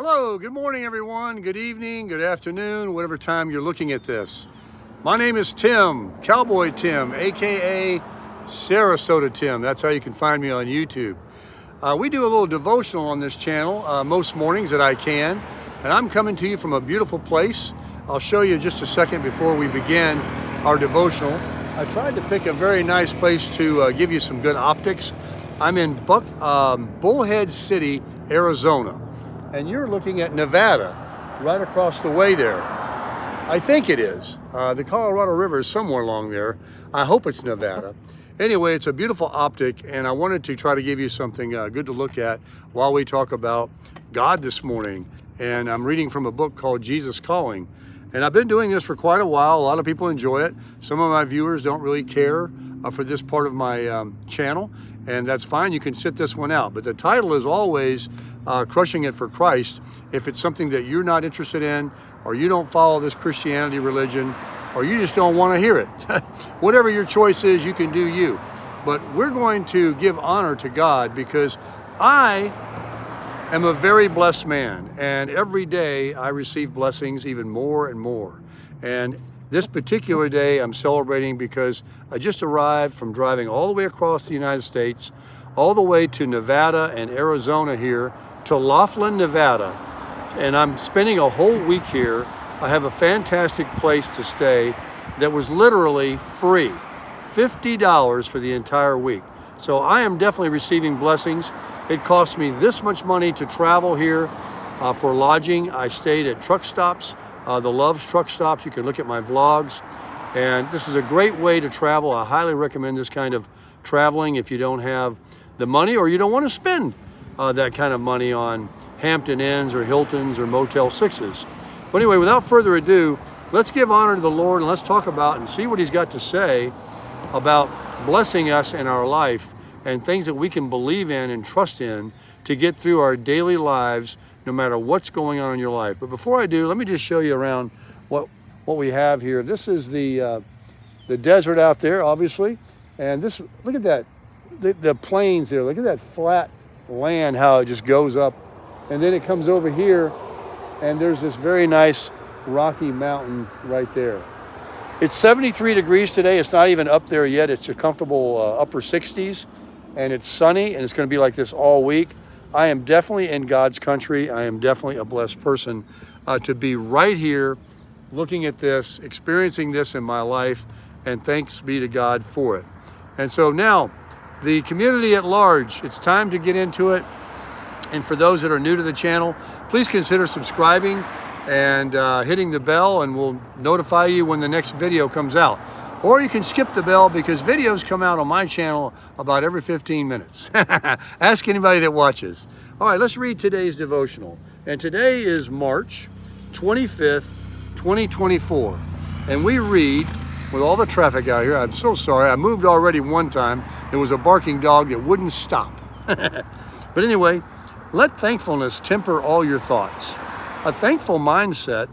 Hello, good morning everyone, good evening, good afternoon, whatever time you're looking at this. My name is Tim, Cowboy Tim, aka Sarasota Tim. That's how you can find me on YouTube. We do a little devotional on this channel most mornings that I can, and I'm coming to you from a beautiful place. I'll show you just a second before we begin our devotional. I tried to pick a very nice place to give you some good optics. I'm in Bullhead City, Arizona. And you're looking at Nevada, right across the way there. I think it is. The Colorado River is somewhere along there. I hope it's Nevada. Anyway, it's a beautiful optic, and I wanted to try to give you something good to look at while we talk about God this morning. And I'm reading from a book called Jesus Calling. And I've been doing this for quite a while. A lot of people enjoy it. Some of my viewers don't really care for this part of my channel, and that's fine. You can sit this one out. But the title is always Crushing It for Christ. If it's something that you're not interested in, or you don't follow this Christianity religion, or you just don't want to hear it, whatever your choice is, you can do you. But we're going to give honor to God because I am a very blessed man, and every day I receive blessings even more and more. And this particular day I'm celebrating because I just arrived from driving all the way across the United States, all the way to Nevada and Arizona here, to Laughlin, Nevada, and I'm spending a whole week here. I have a fantastic place to stay that was literally free, $50 for the entire week. So I am definitely receiving blessings. It cost me this much money to travel here for lodging. I stayed at truck stops, the Love's truck stops. You can look at my vlogs, and this is a great way to travel. I highly recommend this kind of traveling if you don't have the money or you don't want to spend that kind of money on Hampton Inns or Hiltons or Motel 6s. But anyway, without further ado, let's give honor to the Lord and let's talk about and see what He's got to say about blessing us in our life and things that we can believe in and trust in to get through our daily lives no matter what's going on in your life. But before I do, let me just show you around what we have here. This is the desert out there, obviously, and this, look at that, the plains there. Look at that flat land, how it just goes up, and then it comes over here, and there's this very nice rocky mountain right there. It's 73 degrees today. It's not even up there yet. It's a comfortable upper 60s, and it's sunny, and it's going to be like this all week. I am definitely in God's country. I am definitely a blessed person to be right here looking at this, experiencing this in my life, and thanks be to God for it. And so now, the community at large, it's time to get into it. And for those that are new to the channel, please consider subscribing and hitting the bell, and we'll notify you when the next video comes out. Or you can skip the bell because videos come out on my channel about every 15 minutes. Ask anybody that watches. All right, let's read today's devotional. And today is March 25th, 2024. And we read, with all the traffic out here, I'm so sorry, I moved already one time. There was a barking dog that wouldn't stop. But anyway, let thankfulness temper all your thoughts. A thankful mindset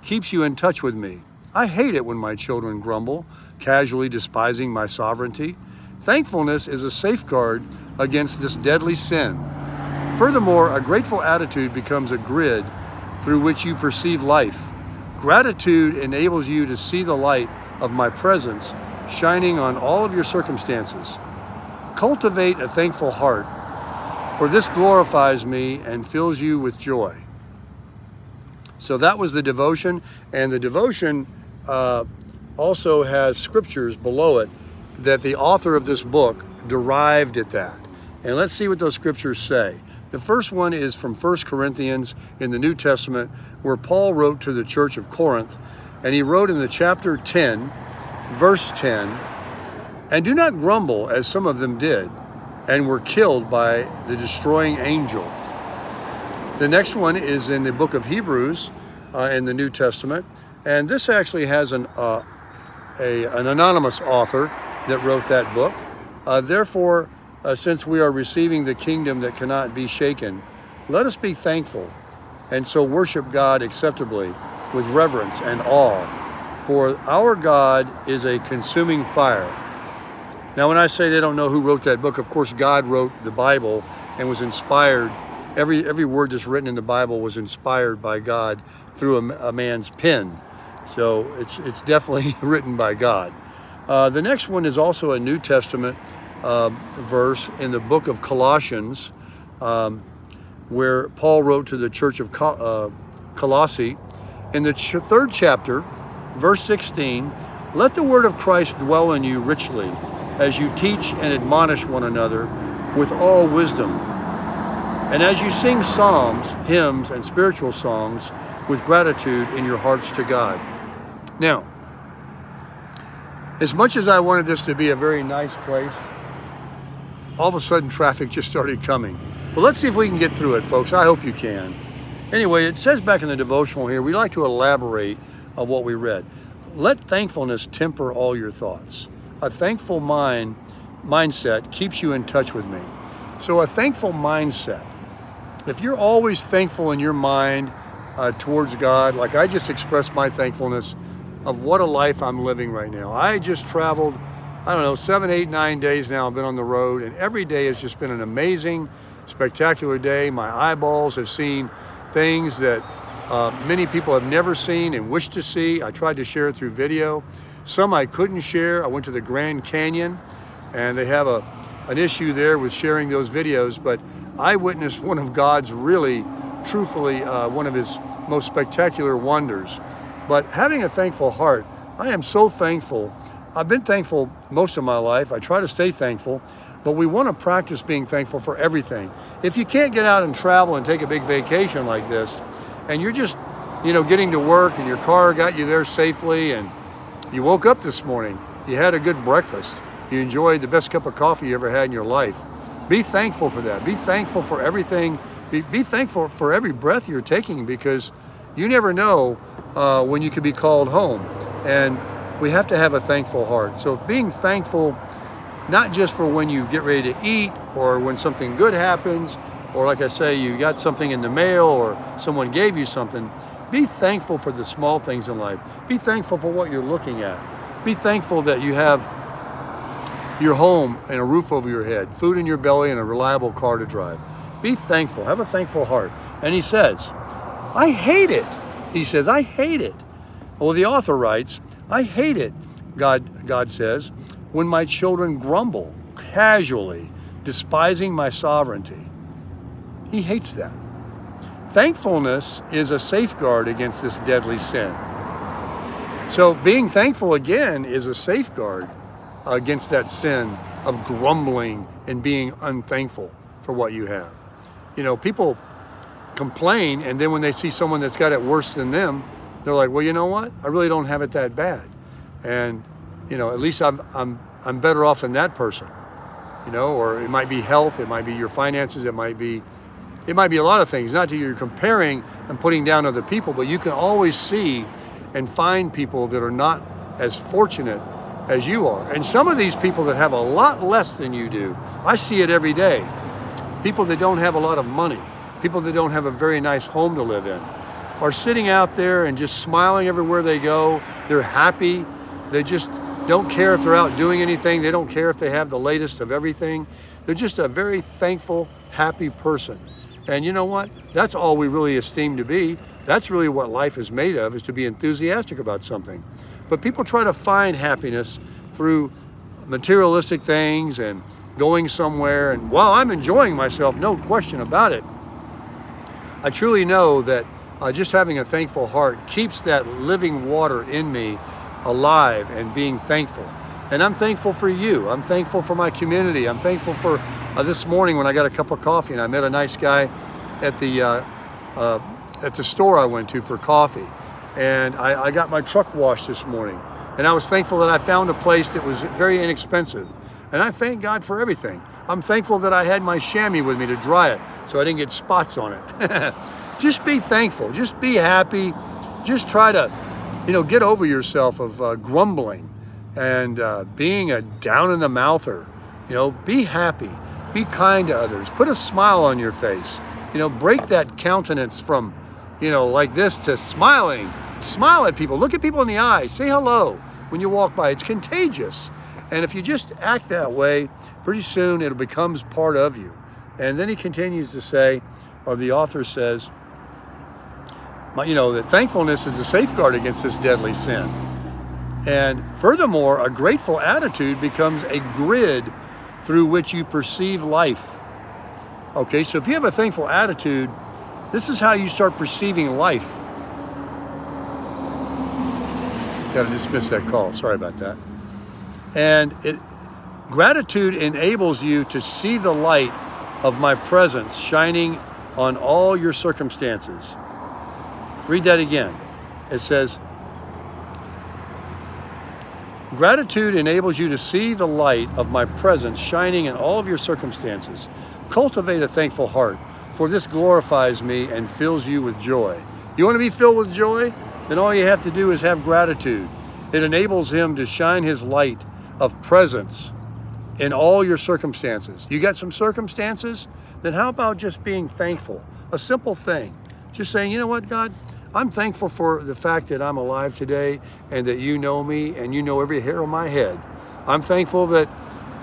keeps you in touch with me. I hate it when my children grumble, casually despising my sovereignty. Thankfulness is a safeguard against this deadly sin. Furthermore, a grateful attitude becomes a grid through which you perceive life. Gratitude enables you to see the light of my presence shining on all of your circumstances. Cultivate a thankful heart, for this glorifies me and fills you with joy. So that was the devotion, and the devotion also has scriptures below it that the author of this book derived at that. And let's see what those scriptures say. The first one is from 1 Corinthians in the New Testament, where Paul wrote to the church of Corinth, and he wrote in the chapter 10, verse 10, "And do not grumble as some of them did, and were killed by the destroying angel." The next one is in the book of Hebrews in the New Testament, and this actually has an anonymous author that wrote that book. Therefore, since we are receiving the kingdom that cannot be shaken, let us be thankful, and so worship God acceptably with reverence and awe, for our God is a consuming fire. Now, when I say they don't know who wrote that book, of course, God wrote the Bible and was inspired every word that's written in the Bible was inspired by God through a man's pen. So it's definitely written by God. The next one is also a New Testament verse in the book of Colossians, where Paul wrote to the church of Colossae. In the third chapter, verse 16, let the word of Christ dwell in you richly as you teach and admonish one another with all wisdom, and as you sing psalms, hymns, and spiritual songs with gratitude in your hearts to God. Now, as much as I wanted this to be a very nice place, all of a sudden traffic just started coming. But let's see if we can get through it, folks. I hope you can. Anyway, it says back in the devotional here, we like to elaborate on what we read. Let thankfulness temper all your thoughts. A thankful mindset keeps you in touch with me. So a thankful mindset, if you're always thankful in your mind towards God, like I just expressed my thankfulness of what a life I'm living right now. I just traveled, 7, 8, 9 days now I've been on the road, and every day has just been an amazing, spectacular day. My eyeballs have seen things that many people have never seen and wish to see. I tried to share it through video. Some I couldn't share. I went to the Grand Canyon, and they have an issue there with sharing those videos, but I witnessed one of God's really, truthfully, one of his most spectacular wonders. But having a thankful heart, I am so thankful. I've been thankful most of my life. I try to stay thankful, but we want to practice being thankful for everything. If you can't get out and travel and take a big vacation like this, and you're just, getting to work and your car got you there safely, and you woke up this morning, you had a good breakfast, you enjoyed the best cup of coffee you ever had in your life, be thankful for that. Be thankful for everything. Be thankful for every breath you're taking, because you never know when you could be called home. And we have to have a thankful heart. So being thankful, not just for when you get ready to eat or when something good happens, or like I say, you got something in the mail or someone gave you something. Be thankful for the small things in life. Be thankful for what you're looking at. Be thankful that you have your home and a roof over your head, food in your belly, and a reliable car to drive. Be thankful. Have a thankful heart. And he says, I hate it. He says, I hate it. Well, the author writes, I hate it, God says, when my children grumble casually, despising my sovereignty. He hates that. Thankfulness is a safeguard against this deadly sin. So being thankful, again, is a safeguard against that sin of grumbling and being unthankful for what you have. People complain, and then when they see someone that's got it worse than them, they're like, well, you know what? I really don't have it that bad. And, at least I'm better off than that person. Or it might be health, it might be your finances, it might be a lot of things. Not that you're comparing and putting down other people, but you can always see and find people that are not as fortunate as you are. And some of these people that have a lot less than you do, I see it every day. People that don't have a lot of money, people that don't have a very nice home to live in, are sitting out there and just smiling everywhere they go. They're happy. They just don't care if they're out doing anything. They don't care if they have the latest of everything. They're just a very thankful, happy person. And you know what? That's all we really esteem to be. That's really what life is made of, is to be enthusiastic about something. But people try to find happiness through materialistic things and going somewhere. And while I'm enjoying myself, no question about it, I truly know that just having a thankful heart keeps that living water in me alive and being thankful. And I'm thankful for you. I'm thankful for my community. I'm thankful for this morning when I got a cup of coffee and I met a nice guy at the store I went to for coffee. And I got my truck washed this morning. And I was thankful that I found a place that was very inexpensive. And I thank God for everything. I'm thankful that I had my chamois with me to dry it so I didn't get spots on it. Just be thankful. Just be happy. Just try to, get over yourself of grumbling and being a down in the mouther. Be happy. Be kind to others. Put a smile on your face. Break that countenance from, like this to smiling. Smile at people. Look at people in the eye. Say hello when you walk by. It's contagious. And if you just act that way, pretty soon it becomes part of you. And then he continues to say, or the author says, that thankfulness is a safeguard against this deadly sin. And furthermore, a grateful attitude becomes a grid through which you perceive life. Okay, so if you have a thankful attitude, this is how you start perceiving life. Got to dismiss that call, sorry about that. And gratitude enables you to see the light of my presence shining on all your circumstances. Read that again. It says, gratitude enables you to see the light of my presence shining in all of your circumstances. Cultivate a thankful heart, for this glorifies me and fills you with joy. You want to be filled with joy? Then all you have to do is have gratitude. It enables him to shine his light of presence in all your circumstances. You got some circumstances? Then how about just being thankful? A simple thing. Just saying, you know what, God? I'm thankful for the fact that I'm alive today and that you know me and you know every hair on my head. I'm thankful that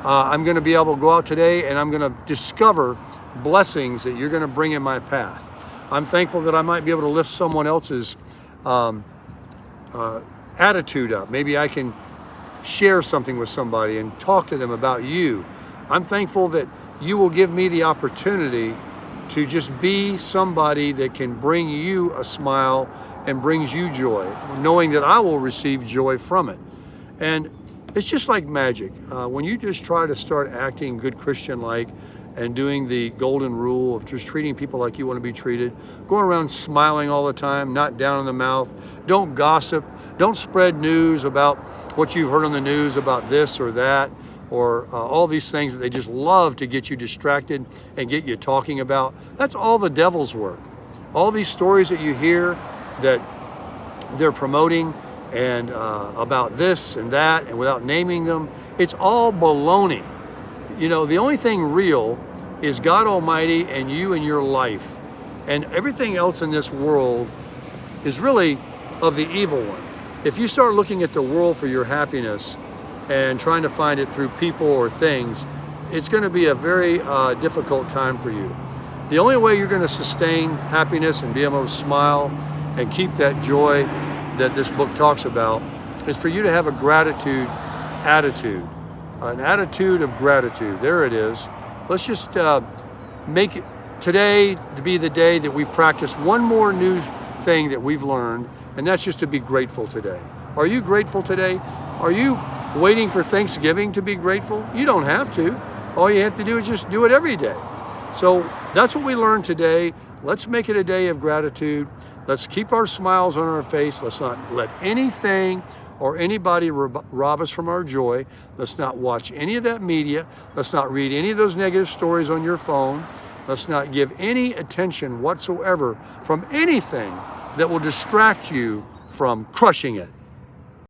I'm going to be able to go out today and I'm going to discover blessings that you're going to bring in my path. I'm thankful that I might be able to lift someone else's attitude up. Maybe I can share something with somebody and talk to them about you. I'm thankful that you will give me the opportunity to just be somebody that can bring you a smile and brings you joy, knowing that I will receive joy from it. And it's just like magic. When you just try to start acting good Christian-like and doing the golden rule of just treating people like you want to be treated, going around smiling all the time, not down in the mouth, don't gossip, don't spread news about what you've heard on the news about this or that, or all these things that they just love to get you distracted and get you talking about. That's all the devil's work. All these stories that you hear that they're promoting and about this and that and without naming them, it's all baloney. You know, the only thing real is God Almighty and you and your life. And everything else in this world is really of the evil one. If you start looking at the world for your happiness and trying to find it through people or things, it's going to be a very difficult time for you. The only way you're going to sustain happiness and be able to smile and keep that joy that this book talks about is for you to have a gratitude attitude, an attitude of gratitude. There it is. Let's just make it today to be the day that we practice one more new thing that we've learned, and that's just to be grateful today. Are you grateful today? Are you waiting for Thanksgiving to be grateful? You don't have to. All you have to do is just do it every day. So that's what we learned today. Let's make it a day of gratitude. Let's keep our smiles on our face. Let's not let anything or anybody rob us from our joy. Let's not watch any of that media. Let's not read any of those negative stories on your phone. Let's not give any attention whatsoever from anything that will distract you from crushing it.